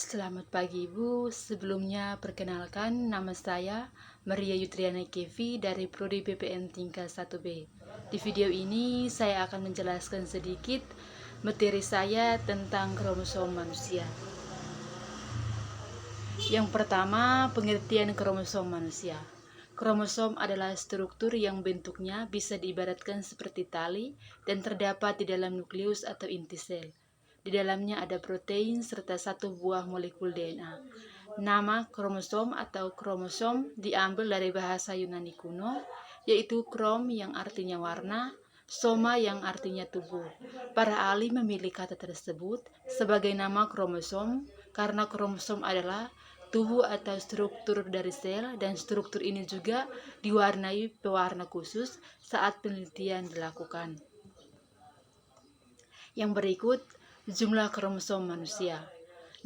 Selamat pagi Ibu, sebelumnya perkenalkan nama saya Maria Yutriana Kevi dari Prodi BPN tingkat 1B. Di video ini saya akan menjelaskan sedikit materi saya tentang kromosom manusia. Yang pertama, pengertian kromosom manusia. Kromosom adalah struktur yang bentuknya bisa diibaratkan seperti tali dan terdapat di dalam nukleus atau inti sel. Di dalamnya ada protein serta satu buah molekul DNA. Nama kromosom atau kromosom diambil dari bahasa Yunani kuno, yaitu krom yang artinya warna, soma yang artinya tubuh. Para ahli memilih kata tersebut sebagai nama kromosom karena kromosom adalah tubuh atau struktur dari sel, dan struktur ini juga diwarnai pewarna khusus saat penelitian dilakukan. Yang berikut, jumlah kromosom manusia.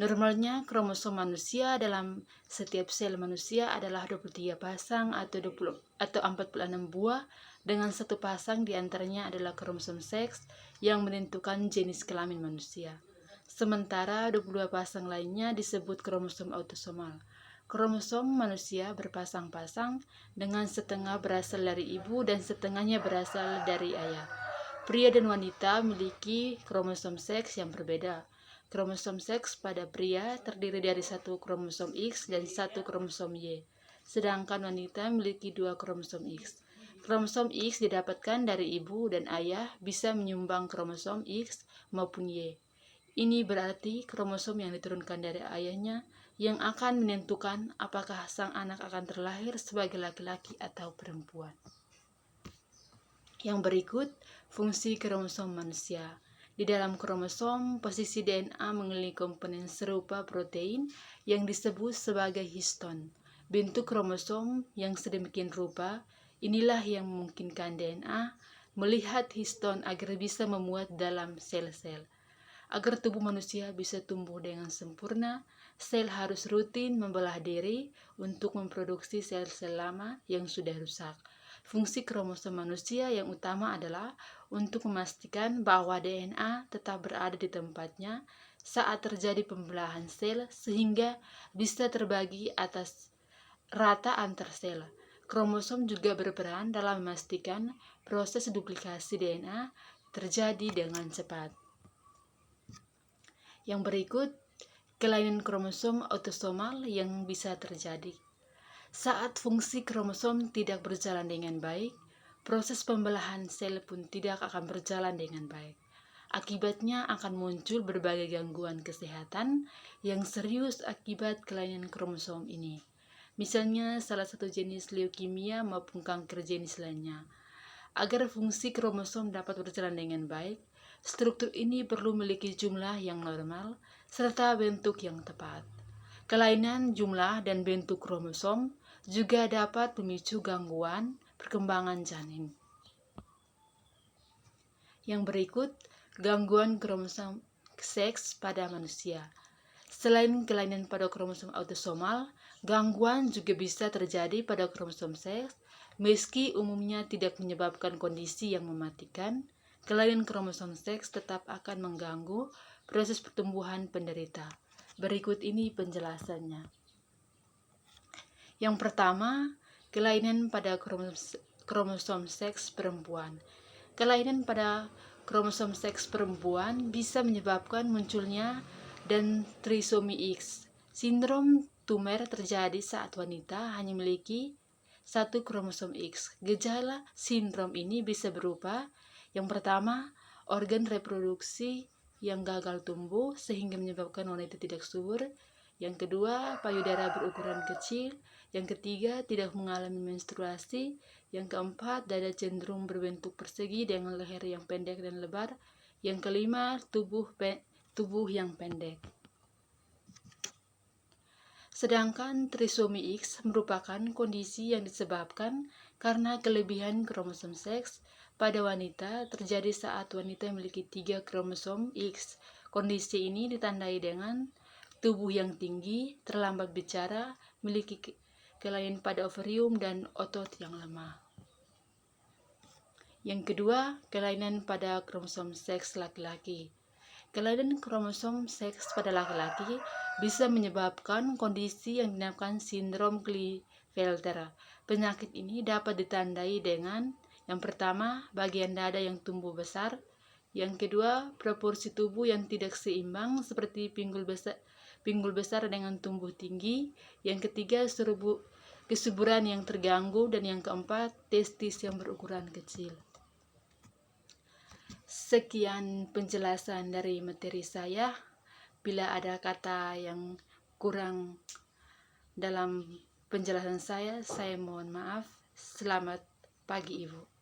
Normalnya kromosom manusia dalam setiap sel manusia adalah 23 pasang atau 46 buah, dengan satu pasang diantaranya adalah kromosom seks yang menentukan jenis kelamin manusia. Sementara 22 pasang lainnya disebut kromosom autosomal. Kromosom manusia berpasang-pasang dengan setengah berasal dari ibu dan setengahnya berasal dari ayah. Pria dan wanita memiliki kromosom seks yang berbeda. Kromosom seks pada pria terdiri dari satu kromosom X dan satu kromosom Y, sedangkan wanita memiliki dua kromosom X. Kromosom X didapatkan dari ibu dan ayah bisa menyumbang kromosom X maupun Y. Ini berarti kromosom yang diturunkan dari ayahnya yang akan menentukan apakah sang anak akan terlahir sebagai laki-laki atau perempuan. Yang berikut, fungsi kromosom manusia. Di dalam kromosom, posisi DNA mengelilingi komponen serupa protein yang disebut sebagai histon. Bentuk kromosom yang sedemikian rupa, inilah yang memungkinkan DNA melihat histon agar bisa memuat dalam sel-sel. Agar tubuh manusia bisa tumbuh dengan sempurna, sel harus rutin membelah diri untuk memproduksi sel-sel lama yang sudah rusak. Fungsi kromosom manusia yang utama adalah untuk memastikan bahwa DNA tetap berada di tempatnya saat terjadi pembelahan sel sehingga bisa terbagi atas rata antar sel. Kromosom juga berperan dalam memastikan proses duplikasi DNA terjadi dengan cepat. Yang berikut, kelainan kromosom autosomal yang bisa terjadi. Saat fungsi kromosom tidak berjalan dengan baik, proses pembelahan sel pun tidak akan berjalan dengan baik. Akibatnya akan muncul berbagai gangguan kesehatan yang serius akibat kelainan kromosom ini. Misalnya salah satu jenis leukemia maupun kanker jenis lainnya. Agar fungsi kromosom dapat berjalan dengan baik, struktur ini perlu memiliki jumlah yang normal serta bentuk yang tepat. Kelainan jumlah dan bentuk kromosom juga dapat memicu gangguan perkembangan janin. Yang berikut, gangguan kromosom seks pada manusia. Selain kelainan pada kromosom autosomal, gangguan juga bisa terjadi pada kromosom seks. Meski umumnya tidak menyebabkan kondisi yang mematikan, kelainan kromosom seks tetap akan mengganggu proses pertumbuhan penderita. Berikut ini penjelasannya. Yang pertama, kelainan pada kromosom seks perempuan. Kelainan pada kromosom seks perempuan bisa menyebabkan munculnya dan trisomi X. Sindrom tumer terjadi saat wanita hanya memiliki satu kromosom X. Gejala sindrom ini bisa berupa: yang pertama, organ reproduksi yang gagal tumbuh sehingga menyebabkan wanita tidak subur. Yang kedua, payudara berukuran kecil. Yang ketiga, tidak mengalami menstruasi. Yang keempat, dada cenderung berbentuk persegi dengan leher yang pendek dan lebar. Yang kelima, tubuh yang pendek. Sedangkan trisomi X merupakan kondisi yang disebabkan karena kelebihan kromosom seks pada wanita terjadi saat wanita memiliki 3 kromosom X. Kondisi ini ditandai dengan tubuh yang tinggi, terlambat bicara, memiliki kelainan pada ovarium dan otot yang lemah. Yang kedua, kelainan pada kromosom seks laki-laki. Kelainan kromosom seks pada laki-laki bisa menyebabkan kondisi yang dinamakan sindrom Klinefelter. Penyakit ini dapat ditandai dengan yang pertama, bagian dada yang tumbuh besar. Yang kedua, proporsi tubuh yang tidak seimbang seperti pinggul besar dengan tumbuh tinggi. Yang ketiga, kesuburan yang terganggu. Dan yang keempat, testis yang berukuran kecil. Sekian penjelasan dari materi saya. Bila ada kata yang kurang dalam penjelasan saya mohon maaf. Selamat pagi Ibu.